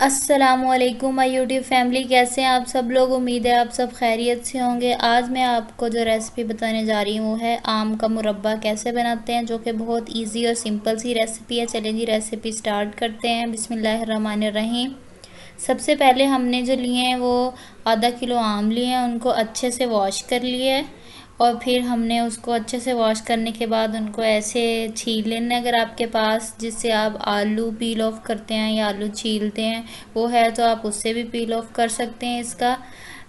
अस्सलामुअलैकुम my YouTube family, कैसे हैं आप सब लोग। उम्मीद है आप सब खैरियत से होंगे। आज मैं आपको जो रेसिपी बताने जा रही हूँ वो है आम का मुरब्बा कैसे बनाते हैं, जो कि बहुत इजी और सिंपल सी रेसिपी है। चलें जी रेसिपी स्टार्ट करते हैं। बिस्मिल्लाहिर्रहमानिर्रहीम। सबसे पहले हमने जो लिए हैं वो आधा किलो आम लिए हैं, उनको अच्छे से वॉश कर लिए है और फिर हमने उसको अच्छे से वॉश करने के बाद उनको ऐसे छील लेना है। अगर आपके पास जिससे आप आलू पील ऑफ करते हैं या आलू छीलते हैं वो है तो आप उससे भी पील ऑफ कर सकते हैं इसका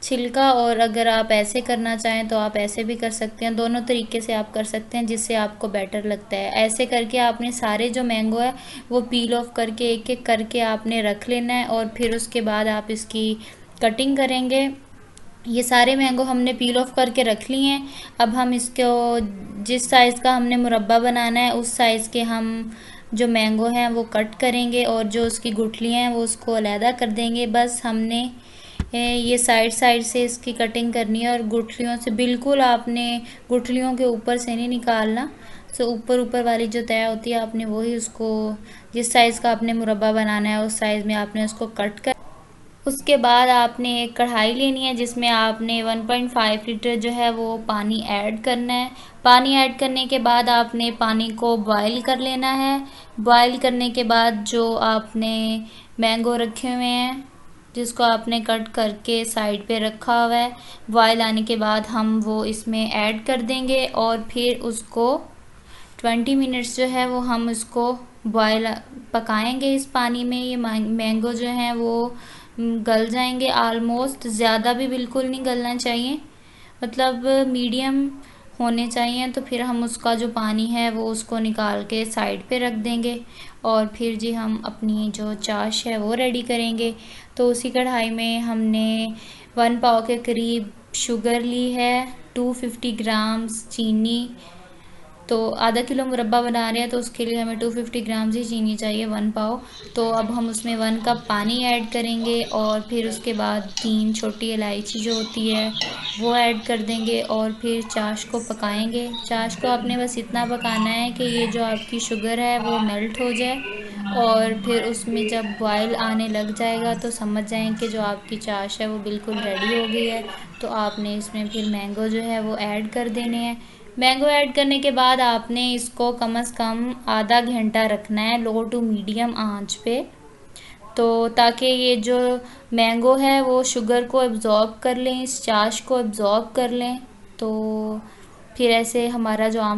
छिलका, और अगर आप ऐसे करना चाहें तो आप ऐसे भी कर सकते हैं। दोनों तरीके से आप कर सकते हैं जिससे आपको बेटर लगता है। ऐसे करके आपने सारे जो मैंगो है वो पील ऑफ करके एक एक करके आपने रख लेना है और फिर उसके बाद आप इसकी कटिंग करेंगे। ये सारे मैंगो हमने पील ऑफ करके रख लिए हैं। अब हम इसको जिस साइज़ का हमने मुरब्बा बनाना है उस साइज़ के हम जो मैंगो हैं वो कट करेंगे और जो उसकी गुठलियाँ हैं वो उसको अलहदा कर देंगे। बस हमने ये साइड साइड से इसकी कटिंग करनी है और गुठलियों से बिल्कुल आपने गुठलियों के ऊपर से नहीं निकालना। सो ऊपर ऊपर वाली जो तय होती है आपने वही उसको जिस साइज़ का आपने मुरब्बा बनाना है उस साइज़ में आपने उसको कट कर। उसके बाद आपने एक कढ़ाई लेनी है जिसमें आपने 1.5 लीटर जो है वो पानी ऐड करना है। पानी ऐड करने के बाद आपने पानी को बॉईल कर लेना है। बॉईल करने के बाद जो आपने मैंगो रखे हुए हैं जिसको आपने कट करके साइड पे रखा हुआ है, बॉईल आने के बाद हम वो इसमें ऐड कर देंगे और फिर उसको 20 मिनट्स जो है वो हम इसको बॉयल पकाएंगे इस पानी में। ये मैंगो जो हैं वो गल जाएंगे ऑलमोस्ट, ज़्यादा भी बिल्कुल नहीं गलना चाहिए, मतलब मीडियम होने चाहिए। तो फिर हम उसका जो पानी है वो उसको निकाल के साइड पे रख देंगे और फिर जी हम अपनी जो चाश है वो रेडी करेंगे। तो उसी कढ़ाई में हमने 1 पाव के करीब शुगर ली है, 250 ग्राम्स चीनी। तो आधा किलो मुरब्बा बना रहे हैं तो उसके लिए हमें 250 ग्राम ही चीनी चाहिए, 1 पाव। तो अब हम उसमें 1 कप पानी ऐड करेंगे और फिर उसके बाद 3 छोटी इलायची जो होती है वो ऐड कर देंगे और फिर चाश को पकाएंगे। चाश को आपने बस इतना पकाना है कि ये जो आपकी शुगर है वो मेल्ट हो जाए और फिर उसमें जब बॉयल आने लग जाएगा तो समझ जाएं कि जो आपकी चाश है वो बिल्कुल रेडी हो गई है। तो आपने इसमें फिर मैंगो जो है वो ऐड कर देने हैं। मैंगो ऐड करने के बाद आपने इसको कम से कम आधा घंटा रखना है लो टू मीडियम आंच पे, तो ताकि ये जो मैंगो है वो शुगर को एब्ज़ॉर्ब कर लें, इस चाश को एब्ज़ॉर्ब कर लें। तो फिर ऐसे हमारा जो आम